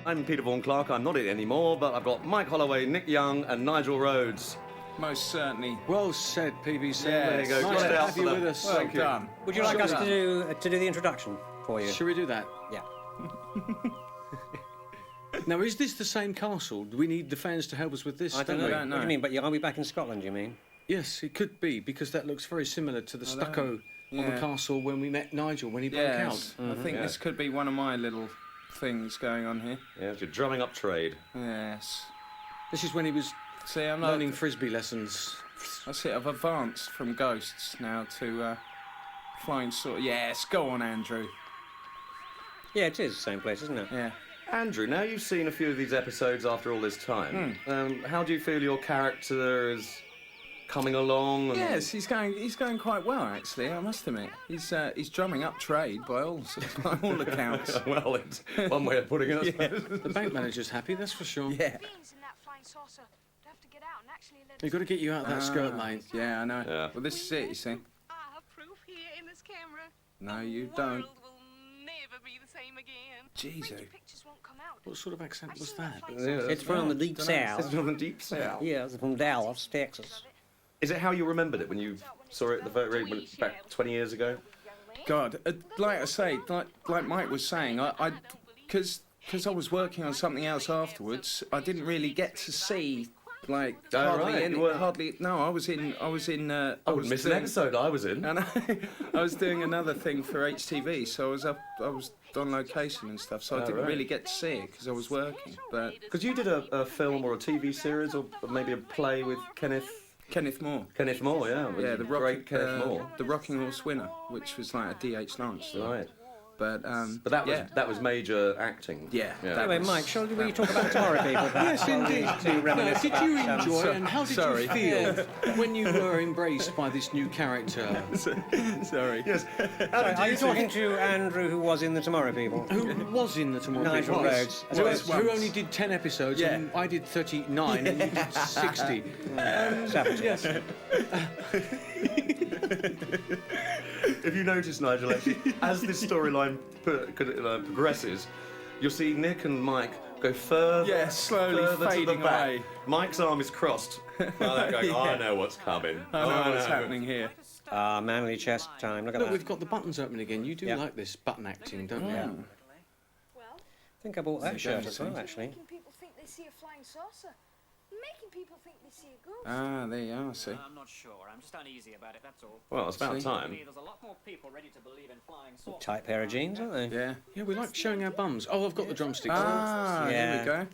I'm Peter Vaughan Clark. I'm not it anymore, but I've got Mike Holloway, Nick Young, and Nigel Rhodes. Most certainly. Well said, PVC. Yeah, there you go. Nice Got it to out have for you them. with us. Well Thank you. done. Would you like Well us done. to do the introduction for you? Should we do that? Yeah. Now, is this the same castle? Do we need the fans to help us with this? I don't we? know. don't What do know. you mean? But are we back in Scotland, you mean? Yes, it could be, because that looks very similar to the stucco on the Yeah. castle when we met Nigel when he broke Yes, out. I think this could be one of my little things going on here. Yeah, you're drumming up trade. Yes. This is when he was See, I'm learning frisbee lessons. That's it. I've advanced from ghosts now to flying sword. Yes, go on, Andrew. Yeah, it is the same place, isn't it? Yeah. Andrew, now you've seen a few of these episodes after all this time. How do you feel your character is coming along? And... Yes, he's going quite well actually. I must admit, he's drumming up trade by all accounts. Well, it's one way of putting it. I suppose. The bank manager's happy, that's for sure. Yeah. Beans in that flying saucer. They have to get out and actually let You've got to get you out of that skirt, Ah, mate. Yeah, I know. Yeah. Well, this is it. You see. I have proof here in this camera. No, you The don't. world will never be the same again. Jeez, Freaky oh. pictures won't come out. What sort of accent was that? It's from the deep It's south. from the deep south. Yeah, it's from Dallas, Texas. Is it how you remembered it when you saw it the very back 20 years ago? God, like I say, like Mike was saying, because I was working on something else afterwards, I didn't really get to see like hardly right, any. you weren't- Hardly. No, I was in. I was Missed an doing- episode I was in. And I was doing another thing for HTV, so I was on location and stuff, so I didn't right. really get to see it because I was working. But Because you did a film or a TV series or maybe a play with Kenneth Moore, Kenneth Moore, yeah. yeah, the great Kenneth Moore. the Rocking Horse winner, which was like a DH Lawrence. Right. But But that was major acting. Yeah. Anyway, Mike, shall we talk about Tomorrow People? Yes, indeed. To reminisce Did you about, enjoy it, and how did sorry. you feel when you were embraced by this new character? Sorry. Yes. Sorry, are you talking to Andrew, who was in the Tomorrow People? Who was in the Tomorrow Nigel People? Rhodes. Who, Was who once. only did 10 episodes, Yeah. and I did 39, and you did 60. Savage. Yes. If you notice, Nigel, actually, as this storyline progresses, you'll see Nick and Mike go further, Yeah, slowly further to the fading back. away. Mike's arm is crossed. Like that, going, I know what's coming. I know what's happening here. Manly chest time. Look at Look, that. we've got the buttons open again. You do Yeah. like this button acting, don't you? Well, I think I bought that shirt as well, actually. making people think they see a flying saucer. Making people think they see a ghost. Ah, there you are. See. I'm not sure. I'm just uneasy about it, that's all. Well, it's about See? time. There's a lot more people ready to believe in flying saucers. Tight pair of jeans, aren't they? Yeah. Yeah, we like showing our bums. Oh, I've got the drumsticks. Ah, Yeah. here we go.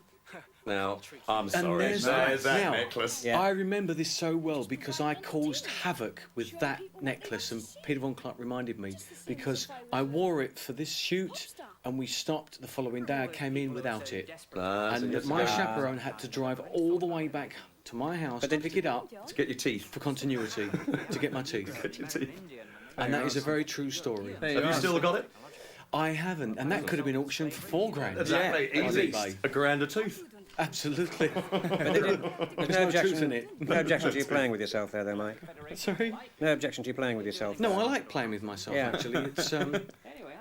Now, I'm sorry. there's There's that. that Now- necklace. Yeah. I remember this so well because I caused havoc with that necklace, and Peter Von Clark reminded me because I wore it for this shoot, and we stopped the following day. I came in without it, and my chaperone had to drive all the way back to my house to pick it up To get your teeth. for continuity to get my teeth, Get your teeth. and that is a very true story. There Have you are. still got it? I haven't, and that could have been auctioned for £4,000. Exactly. on Easy. eBay. A grand a tooth. Absolutely. There's no truth in it. No objection to you playing with yourself there, though, Mike. Sorry. No objection to you playing with yourself. No, I like playing with myself. Yeah. Actually, it's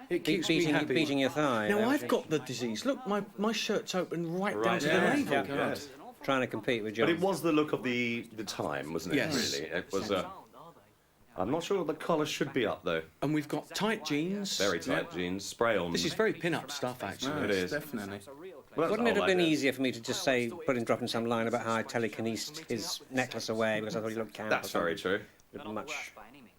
it keeps me beating, happy. beating your thigh. Now that I've was got the disease. Look, my shirt's open right down Right to down. the navel. Yeah. Yes. trying to compete with John. But it was the look of the time, wasn't it? Yes. Really. It was. I'm not sure the collar should be up though. And we've got tight jeans. Very tight jeans. Spray on. This is very pin-up stuff, actually. No, It it's is. definitely. Well, Wouldn't it I have been like easier for me to just say, dropping some line about how I telekinesed his necklace away because I thought he looked camp? That's or very true. something?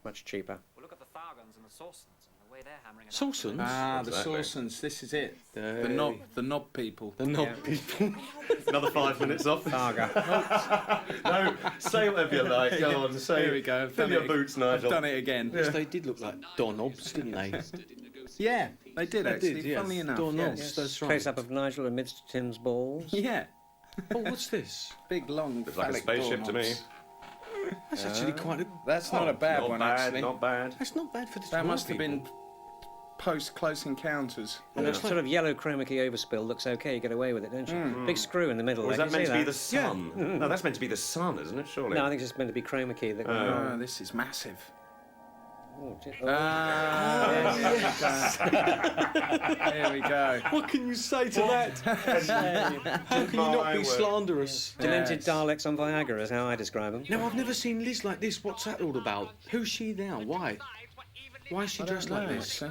Much cheaper. Well, look at the Thargons and the Sorsons and the way they're hammering it out. Salsons? Ah, the Exactly. Sorsons. This is it. Hey. The knob people. The knob Yeah. people. Another 5 minutes off. Targa. No, say whatever you like. Go on, say. Here we go. Fill your boots, Nigel. I've done it again. Yes, they did look like doorknobs, didn't they? Yeah, they did actually. did, yes. Funnily enough. Doorknobs, yes. that's right. Close up of Nigel amidst Tim's balls. Yeah. Oh, what's this? Big long. Looks like a phallic spaceship to me. doorknobs. That's actually quite a... That's not a bad Not one bad, actually. not bad. That's not bad for the That small must have people. been post Close Encounters. And that sort of yellow chroma key overspill looks okay. You get away with it, don't you? Big screw in the middle. Or is there. that Can you meant to be see the sun? No, that's meant to be the sun, isn't it? Surely. No, I think it's just meant to be chroma key. That Oh, this is massive. Oh, There we go. What can you say to that? How can you not be slanderous? Demented Daleks on Viagra is how I describe them. No, I've never seen Liz like this. What's that all about? Who's she now? Why? Why is she dressed like this?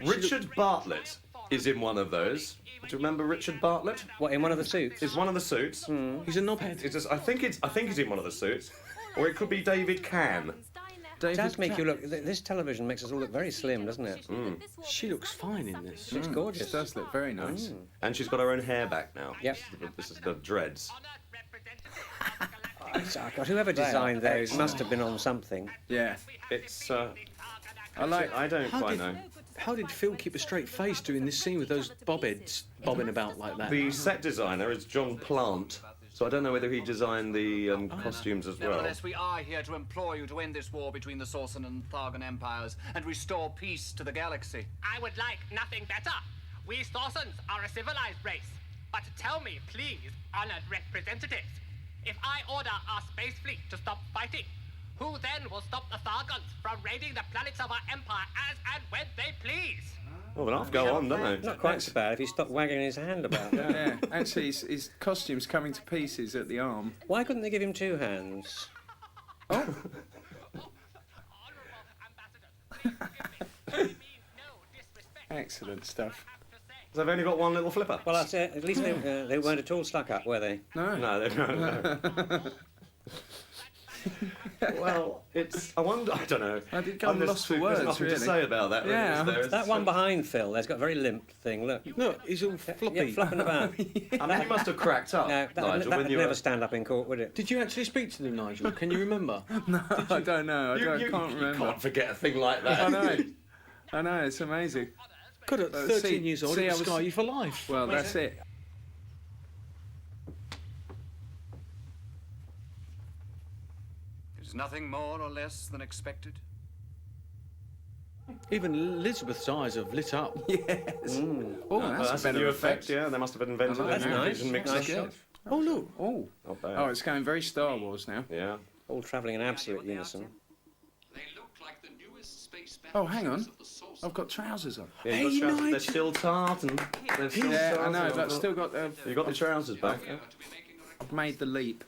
Richard Bartlett is in one of those. Do you remember Richard Bartlett? What, in one of the suits? Is one of the suits. He's a knobhead. It's just, I think he's in one of the suits, or it could be David Cann. It does make you look... This television makes us all look very slim, doesn't it? She looks fine in this. Looks gorgeous. It does look very nice. And she's got her own hair back now. Yep. This is the dreads. Oh, God, whoever designed those must have been on something. Yeah. It's. I like. I don't quite know. How did Phil keep a straight face doing this scene with those bobheads bobbing about like that? The set designer is John Plant, so I don't know whether he designed the costumes as well. Nevertheless, we are here to implore you to end this war between the Sorsen and Thargan empires and restore peace to the galaxy. I would like nothing better. We Sorsens are a civilized race. But tell me, please, honored representatives, if I order our space fleet to stop fighting, who then will stop the Thargans from raiding the planets of our empire as and when they please? Well, they'll have to go on, don't they? Not quite so bad if he stopped wagging his hand about. Yeah. Actually, his costume's coming to pieces at the arm. Why couldn't they give him two hands? Oh. Excellent stuff. They've only got one little flipper. Well, that's it. At least they weren't at all stuck up, were they? No. No, they've no. Well, it's. I wonder. I don't know. I did go lost for words, There's nothing really. to say about that. Really, Yeah. is there? That one behind Phil, there's got a very limp thing. Look. Look, he's all floppy. Yeah, flapping about. I mean, he must have cracked up, No, Nigel. that when would you never were... stand up in court, would it? Did you actually speak to them, Nigel? Can you remember? No, I don't know. I You can't remember. can't forget a thing like that. I know. I know. It's amazing. God, at 13 years old, see, it I would was- scar you for life. Well, that's it. It is nothing more or less than expected. Even Elizabeth's eyes have lit up. Yes. Oh, That's a new effect. Yeah, they must have invented That's a new nice. vision mixer. That's good. Oh, look. Oh. Not bad. Oh, it's going very Star Wars now. Yeah. All travelling in absolute unison. Oh, hang on. I've got trousers on. Yeah, Hey, you've got trousers. Nigel. They're still tartan. They're still Yeah, I tartan. know, but I've still got. You got the trousers back. I've made the leap.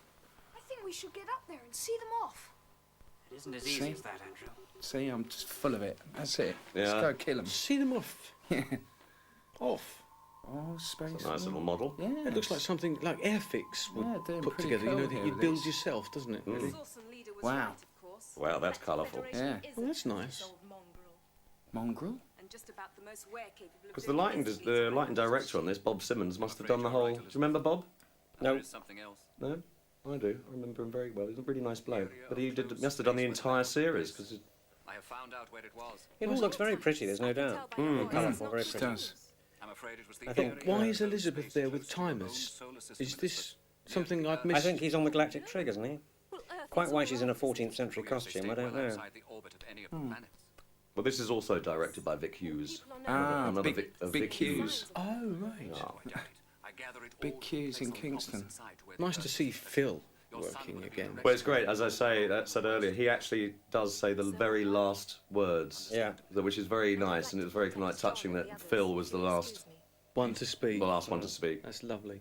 I think we should get up there and see them off. It isn't as easy as that, Andrew. See, I'm just full of it. That's it. Yeah. Let's go kill them. See them off. Yeah. Off. Oh, space. Nice little model. Yeah. It looks like something like Airfix would Yeah, doing put pretty together, cool you know, that here you with build this. yourself, doesn't it, really? Wow. Wow, that's colourful. Yeah. Well, that's nice. Mongrel? Because the lighting director on this, Bob Simmons, must have done the whole. Do you remember Bob? There is something else. No, I do. I remember him very well. He's a really nice bloke. But he must have done the entire series because. I have found out where it was. It all looks very pretty, there's no doubt. Colourful, very It pretty. does. I'm afraid it was the I think- area Why is of Elizabeth space there to with its own timers? solar system Is at this first. something I've I missed? think he's on the galactic trig, isn't he? Quite why she's in a 14th century costume, I don't know. Outside the orbit of any of the planets. Well, this is also directed by Vic Hughes. Ah, Another big Vic Hughes. Oh, right. Oh. I gather it Big all Q's in takes on the Kingston. opposite side to where the Nice to Earth see is. Phil Your son working would have been again. Well, it's great. As I said earlier, he actually does say the very last words. Yeah. Which is very nice, and it's very kind of like touching that Phil was the last One to speak. one to speak. That's lovely.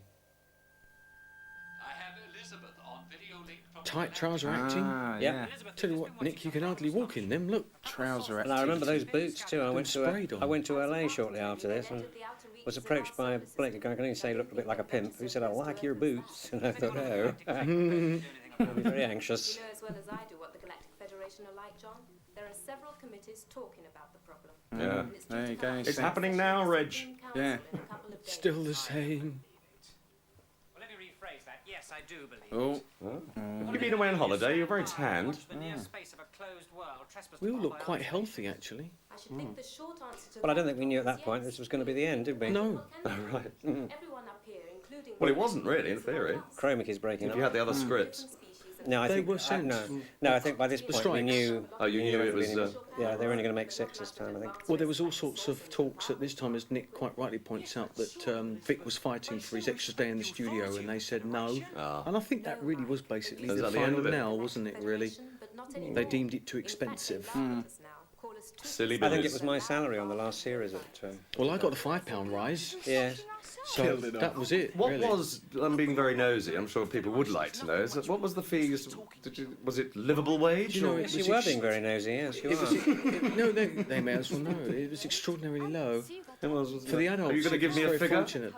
I have Elizabeth on video link from Tight trouser acting. Ah, Yeah. yeah. Tell you what, Nick, you can hardly walk in them. Look. Trouser And I remember activity. those boots too. sprayed on. I went to LA shortly after this and was approached by a bloke who I can only say looked a bit like a pimp, who said, I like your boots. And I thought, oh, I'll be very anxious. You know as well as I do what the Galactic Federation are like, John. There are several committees talking about the problem. Yeah. And it's due There to you go. pass It's by happening the now, Reg. Supreme Council Yeah. in a couple of days. Still the same. Well, let me rephrase that. Yes, I do believe Oh. You've been away on holiday. You're very tanned. Watch the near space of a closed world trespassed We all upon look by quite observation. healthy, actually. I should think the short answer to Well, I don't that think we knew at that is point yes. this was going to be the end, did we? No. Right. Everyone up here, including Well, it wasn't really, in theory. Chromic is breaking If up. you had the other scripts. No, I They think were sent. no, I think by this point we strikes. knew. Oh, you knew it was. Yeah, they were only going to make 6 this time, I think. Well, there was all sorts of talks at this time, as Nick quite rightly points out, that Vic was fighting for his extra day in the studio, and they said no. Ah. And I think that really was basically Is the that the end final of it? nail, wasn't it, really? They deemed it too expensive. Silly I think billies. it was my salary on the last series at. Well, I got the £5 rise, Yes. so that was it. What really. was, I'm being very nosy, I'm sure people would like to know, what was the fees? Was it livable wage? You know, or- it Yes, you were being very nosy, yes, you It was, are. no, they may as well know. It was extraordinarily low. It was, wasn't For the it? adults, Are you going to it give was me a very figure? fortunate.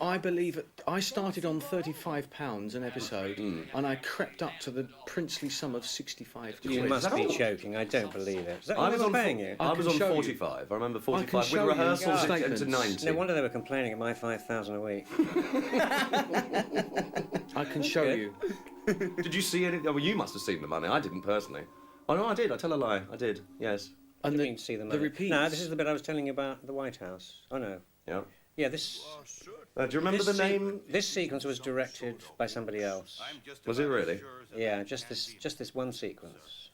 I believe I started on £35 an episode, and I crept up to the princely sum of 65 You quid. must be joking. I don't believe it. Is that what they were paying you? I was can on show you. 45. I remember I can 45 show with you rehearsals it went to statements. 90. No wonder they were complaining at my 5,000 a week. I can show Good. you. Did you see any? Oh, well, you must have seen the money. I didn't personally. Oh no, I did. I tell a lie. I did. Yes. And You mean to see the money? repeats. No, this is the bit I was telling you about the White House. Oh no. Yeah. Yeah, this. Do you remember the name? This sequence was directed by somebody else. Was it really? Yeah, just this one sequence.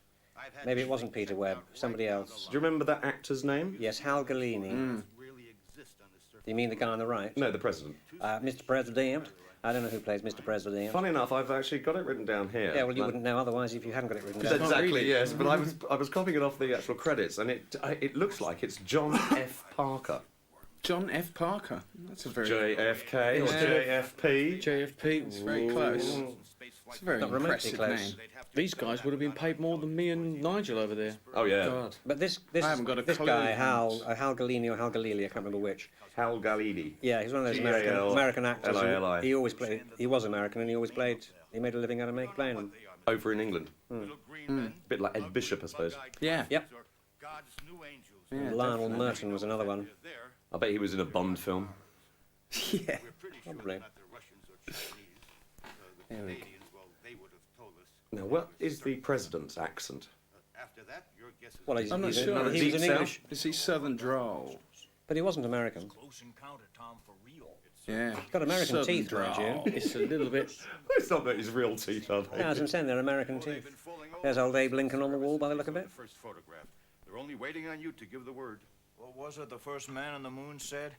Maybe it wasn't Peter Webb. Somebody else. Do you remember that actor's name? Yes, Hal Galini. You mean the guy on the right? No, the president. Mr. President. I don't know who plays Mr. President. Funny enough, I've actually got it written down here. Yeah, well, you Like- wouldn't know otherwise if you hadn't got it written down. Exactly, yes. But I was copying it off the actual credits, and it looks like it's John F. Parker. John F. Parker. That's a very... JFK or Yeah. JFP. JFP. It's very close. It's a very Not remotely impressive close. name. These guys would have been paid more than me and Nigel over there. Oh yeah. God. But this I haven't got a this clue. guy, Hal Galini or Hal Galili, I can't remember which. Hal Galidi. Yeah, he's one of those American actors. He always played. He was American, and he always played. He made a living out of playing them. Over in England. Bit like Ed Bishop, I suppose. Yeah. Yep. Yeah, Lionel Merton was another one. I bet he was in a Bond film. Yeah. Probably. There we go. Now, what is the president's accent? Well, he's, I'm not he's sure. he was Deep an South? English, Is he Southern drawl? but he wasn't American. Yeah. Got American Southern teeth, mind drawl. you. It's a little bit. It's not that his real teeth, are they? Yeah, as I'm saying, they're American teeth. There's old Abe Lincoln on the wall by the look of it. First photograph. They're only waiting on you to give the word. What was it the first man on the moon said?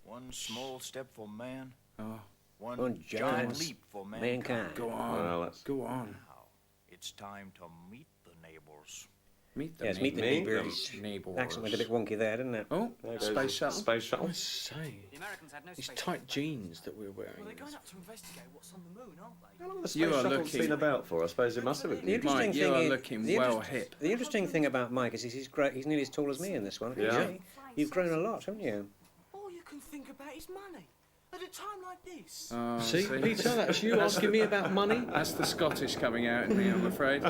One small step for man, Oh, one giant giant leap for Mankind. go on. Well, that's... Go on. Now, it's time to meet the neighbors. Meet the Yes, meet the neighbors. neighbors. Neighbors. Accent went a bit wonky there, didn't it? Oh, space shuttle. Space shuttle. I say, The Americans had no these space. tight jeans that we're wearing. Well, they're going up to investigate what's on the moon, aren't they? How long has the You space are shuttle's looking- been about for? I suppose it must have been. The interesting Mike, you thing are is, looking the well interest- hip. The interesting thing about Mike is he's great. He's nearly as tall as me in this one. Yeah. Actually. You've grown a lot, haven't you? All you can think about is money. At a time like this. Oh, See, Peter, that's you asking me about money. That's the Scottish coming out in me, I'm afraid.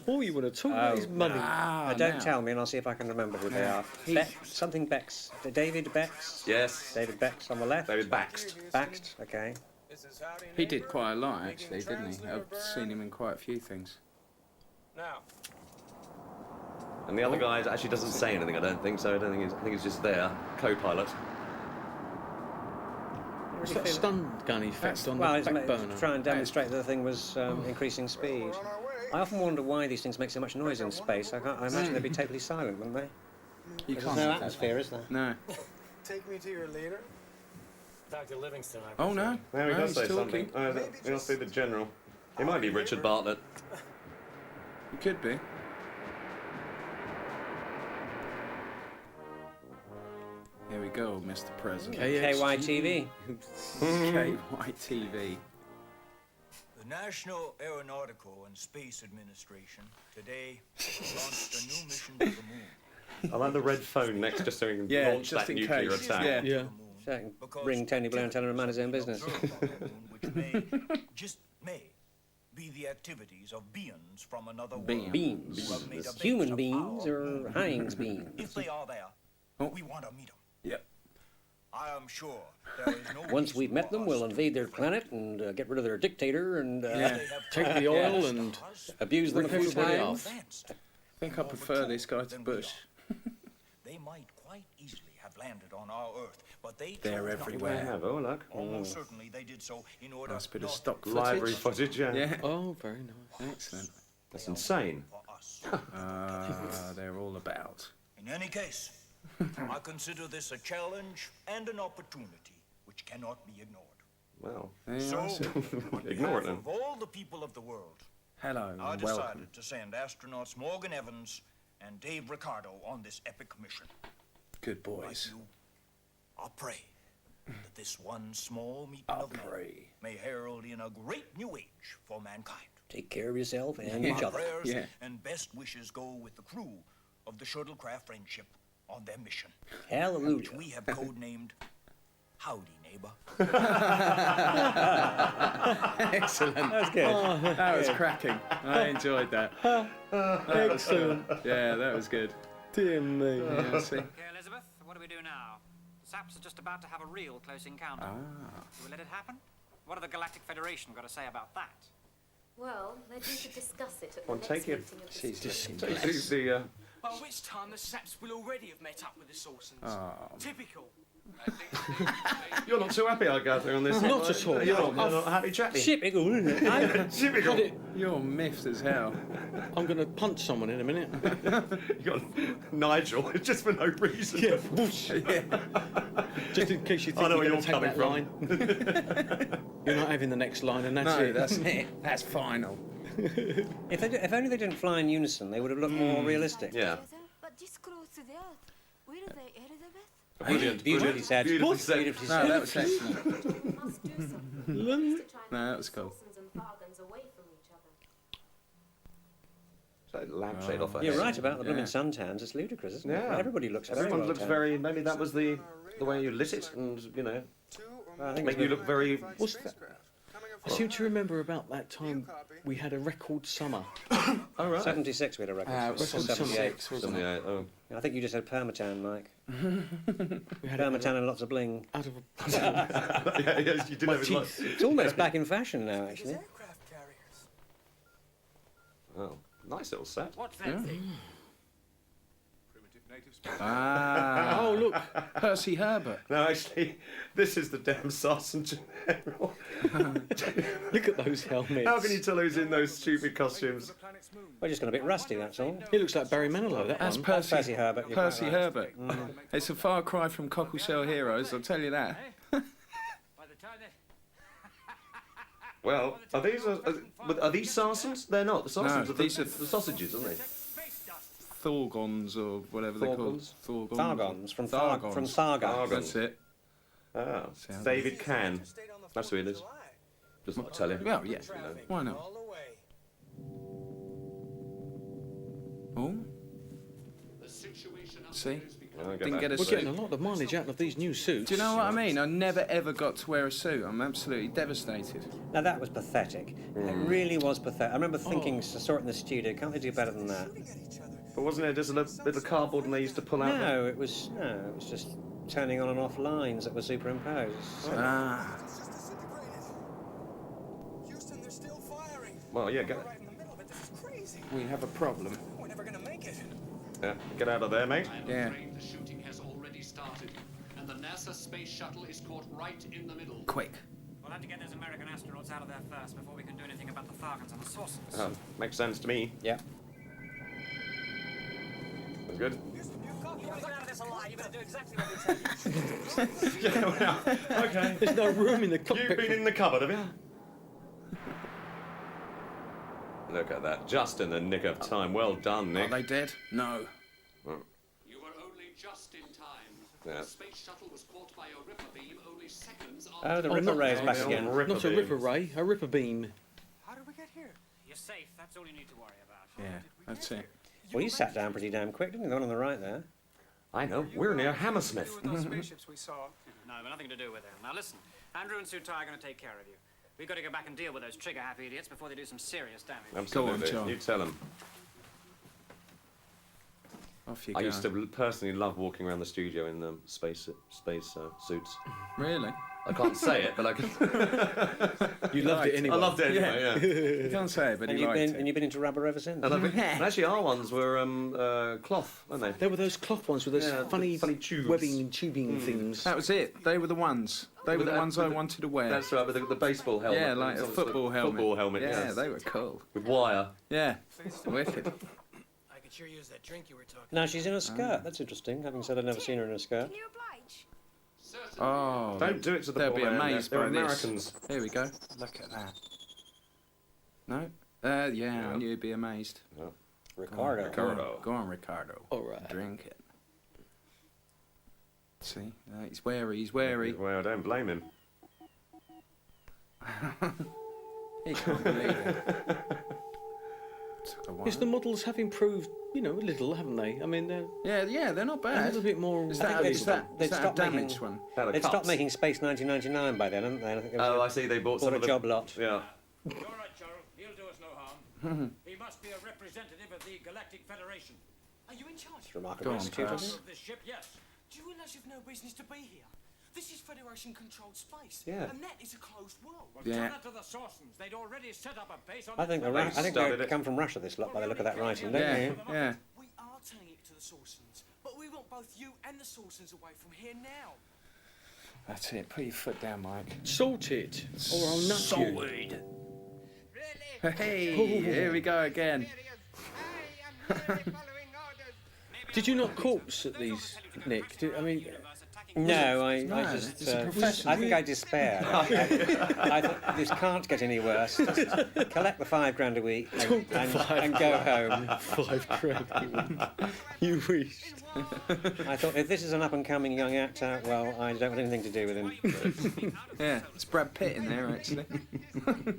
All you want to talk about is money. Ah, Don't now. tell me, and I'll see if I can remember who they are. Something Bex. David Bex. Yes. David Bex on the left. David Baxt. Baxt. Okay. He did quite a lot, actually, didn't he? I've seen him in quite a few things. Now, And the other guy actually doesn't say anything, I don't think so. I think he's just there, co-pilot. What's that stun gun effect on Well, the it's back to burner? try and demonstrate that the thing was increasing speed. I often wonder why these things make so much noise in space. I imagine they'd be totally silent, wouldn't they? You There's can't no do that. atmosphere, is there? No. Take me to your leader? Dr. Livingston, Oh, no. There he No, does he's say talking. something. He must be the general. He might be Richard Bartlett. He could be. Here we go, Mr. President. KYTV. KYTV. The National Aeronautical and Space Administration today launched a new mission to the moon. I like the red phone next just so he can Yeah, launch just that in nuclear case. attack. Yeah. Yeah. So I can ring Tony Blair and tell him to mind his own business. Which may, just may, be the activities of beings from another world. Beans. who have made a base Human of beings power. or Heinz beans? If they are there, we want to meet them. Yep. I am sure there is no Once reason we've met for them, us we'll to invade their planet and get rid of their dictator and Yeah. Take the oil and abuse them a rip few everybody times. off. I think I prefer this guy to Bush. They might quite easily have landed on our Earth, but they They're chose not to. everywhere. They have, oh look. Almost certainly they did so in order Nice bit of not stock Library footage. footage, yeah. Yeah. Oh, very nice. Excellent. That's insane. for us. They're all about. In any case, I consider this a challenge and an opportunity which cannot be ignored. Well, There you So, are, sir. on Ignore it behalf then. of all the people of the world, Hello I and decided welcome. to send astronauts Morgan Evans and Dave Ricardo on this epic mission. Good boys. I pray that this one small meeting of men may herald in a great new age for mankind. Take care of yourself and each My other. prayers and best wishes go with the crew of the shuttlecraft Friendship on their mission. Hallelujah. Which we have codenamed Howdy, Neighbor. Excellent. That was good. That was cracking. I enjoyed that. Excellent. Yeah, that was good. Dear me. Yeah, see. Okay, Elizabeth, what do we do now? The Saps are just about to have a real close encounter. Do we let it happen? What have the Galactic Federation got to say about that? Well, they're due to discuss it at the Well, next take it. meeting of the She's Species. just the By which time the Saps will already have met up with the Sorsons. Typical. You're not too happy, I gather, on this. Not at all. You're not happy chappy. Typical, isn't it? Typical. You're miffed as hell. I'm going to punch someone in a minute. You got Nigel, just for no reason. Yeah, whoosh. Just in case you think I know where you're you're going to take coming that from. line. You're not having the next line, and that's No, it. that's it. That's final. If only they didn't fly in unison, they would have looked more realistic. Yeah. But this close to the Earth, where are they, Elizabeth? Brilliant. Beautifully said. Beautifully said. Beautifully No, said. that was excellent. We must do something. We must to try and No, that keep was the cool. Sorsons and Thargans away from each other. So lampshade off her You're head. right about the blooming suntans. It's ludicrous, isn't it? Yeah. Everybody looks very Everyone well looks tanned. very. Maybe that was the way you lit it, and I think make you look very. What's that? I seem to remember about that time we had a record summer. Oh right. 76 we had a record. It was 78. wasn't it? 78. Oh. I think you just had permatan, Mike. We had Permatan and lots of bling. out of Yeah, yes, you did have it like. It's almost back in fashion now, actually. Aircraft carriers. Oh, nice little set. What's that thing? Ah. Oh, look. Percy Herbert. No, actually, this is the damn Sergeant General. Look at those helmets. How can you tell who's in those stupid costumes? We're just got a bit rusty, that's all. He looks like Barry Manilow, that That's one. Percy, Percy Herbert, you're Percy quite right. Herbert. It's a far cry from Cockleshell Heroes, I'll tell you that. By the time they... Well, are these Sarsons? They're not. The Sarsons No, are these are the sausages, aren't they? Thorgons or whatever they're called. Thorgons? Thargons, from Thargons. from Thargon. Thargon. That's it. Ah, Sounds- David Can. That's who it is. Just not tell him. Well, yeah. Why not? All the way. Oh, The situation up see? there is becoming I get Didn't that. get a We're getting a suit. lot of mileage out of these new suits. Do you know what I mean? I never ever got to wear a suit. I'm absolutely devastated. Now that was pathetic. It really was pathetic. I remember thinking, I saw it in the studio, can't they do better than that? But wasn't it just a little bit of cardboard and they used to pull out? No, it was just turning on and off lines that were superimposed. Ah. Houston, they're still firing. Well, yeah, get, Right in the middle of it. This is crazy. We have a problem. We're never gonna make it. yeah, get out of there, mate. I'm Yeah. afraid the shooting has already started, and the NASA space shuttle is caught right in the middle. Quick. We'll have to get those American astronauts out of there first before we can do anything about the Thargans and the Sorsons. Oh, makes sense to me. Yeah. That's good. You want to get out of this alive, you better do exactly what we tell you. Yeah, well, okay. There's no room in the You've cockpit. been in the cupboard, have you? Look at that, just in the nick of time. Well done, Are Nick. they dead? No. You were only just in time. Yeah. The space shuttle was caught by a ripper beam only seconds Oh, after. the Oh, Ripper not- Ray's back Oh, again. the Ripper Not a beam. ripper ray, a ripper beam. How did we get here? You're safe, that's all you need to worry about. Yeah, that's it. Well, you sat down pretty damn quick, didn't you? The one on the right there. I know, we're near Hammersmith. those spaceships we saw? No, but nothing to do with them. Now listen, Andrew and Sutai are going to take care of you. We've got to go back and deal with those trigger-happy idiots before they do some serious damage. Absolutely. John. You tell them. Off you I go. used to personally love walking around the studio in space suits. Really? I can't say it, but I can. You loved it anyway. I loved it anyway, yeah. You can't say it, but And he you've liked been it. into rubber ever since. And actually, our ones were cloth, weren't they? There were those cloth ones with those Yeah, funny tubes. webbing and tubing things. That was it. They were the ones. They were the ones I wanted to wear. That's right, with the baseball helmet. Yeah, like a football helmet. Football helmet, Yeah, yes. they were cool. With wire. Yeah, wicked. I could sure use that drink you were talking Now she's in a skirt. That's interesting. Having said I've never seen her in a skirt. Can you oblige? Oh, Don't do it to the they'll poor be man, amazed they're by Americans. this. Here we go. Look at that. No? Yeah, I knew you'd be amazed. Ricardo. Ricardo. Go on, Ricardo. All right. Drink it. See, he's wary. He's wary. Well, I don't blame him. He can't believe it. Yes, the models have improved, you know, a little, haven't they? I mean, they're they're not a bad. little bit more. Is I that, think is that they'd a stopped making- damaged one? They'd stopped making Space 1999 by then, haven't they? I think it was Oh, I see. They bought some a of the job lot. Yeah. You're right, Charles. He'll do us no harm. He must be a representative of the Galactic Federation. Are you in charge? It's remarkable. Go on, Stupid. Cass. Of this ship, yes. Do you realise you've no business to be here? This is Federation-controlled space. Yeah. And that is a closed world. Well, Yeah. tell that to the Sorsons. They'd already set up a base on I think the I think started they it. come from Russia, this lot, by the look of that writing, don't Yeah, you? yeah. We are telling it to the Sorsons, but we want both you and the Sorsons away from here now. That's it. Put your foot down, Mike. sorted, or I'll nut you. Hey, here we go again. Did you not corpse at these, Nick? I mean, No, I No, just. it's a professional. I think I despair. I thought this can't get any worse. Just collect the £5 a week and go home. £5. You wished. I thought if this is an up-and-coming young actor, well, I don't want anything to do with him. Yeah, it's Brad Pitt in there, actually.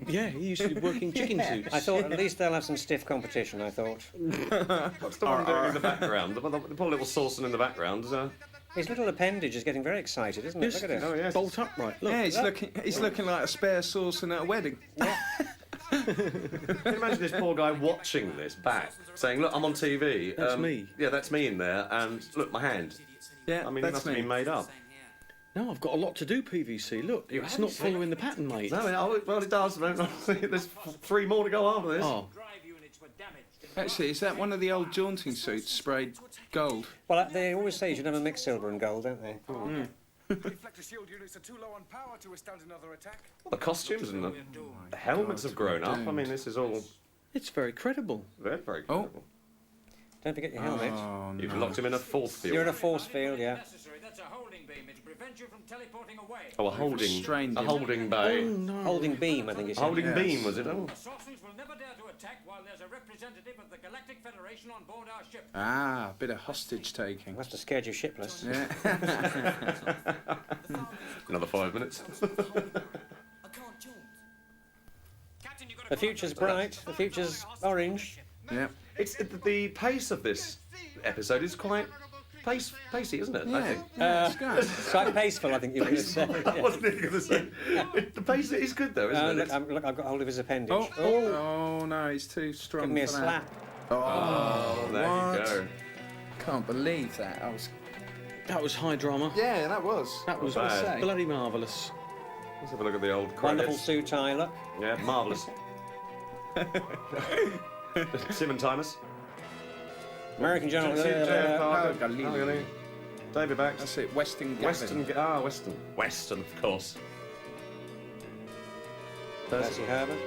Yeah, he used to be working chicken suits. I thought at least they'll have some stiff competition. I thought What's the one doing in the background? The poor little Sorson in the background. his little appendage is getting very excited, isn't it? Look at it. Oh, yes. Bolt upright. Look. Yeah, he's looking like a spare saucer at a wedding. Can you imagine this poor guy watching this back, saying, "Look, I'm on TV. That's me. Yeah, that's me in there, and look, my hand." Yeah, I mean, it that's must have me. been made up. No, I've got a lot to do, PVC. Look, You it's have, not you see? following the pattern, mate. No, well, it does. There's 3 more to go after this. Oh, Actually, is that one of the old jaunting suits sprayed gold? Well, they always say you should never mix silver and gold, don't they? Reflector shield units are too low on power to withstand another attack. Well, the costumes and the helmets have grown up. I mean, this is all it's very credible. very, very Oh. credible. Don't forget your helmet. Oh, You've no. locked him in a force field. You're in a force field, yeah. Necessary. That's a holding beam. It'll prevent you from teleporting away. Oh, Restrained him. holding bay. Holding beam, I think it's. Holding beam, was it? Oh. The Sorsons will never dare to attack while there's a representative of the Galactic Federation on board our ship. Ah, a bit of hostage taking. Must have scared you shipless. Yeah. Another 5 minutes. I can't jaunt. Captain, you got The future's bright. The future's orange. Yeah. It's the pace of this episode is quite pacey, isn't it? I Yeah. think. Yeah, it's good. Quite paceful, I think you were going to say. I wasn't even going to say. The pace is good though, isn't it? Look, I've got hold of his appendage. Oh no, he's too strong. Give me a for that. slap. Oh, there what? you go. Can't believe that. That was high drama. Yeah, that was. That was Not bad. bloody marvellous. Let's have a look at the old Wonderful credits. suit tie, look. Yeah, marvellous. Simon Timus. American General. Jeff Parker. Galileo. David Bax. That's it. Western Gavin. Western, of course. Percy Herbert.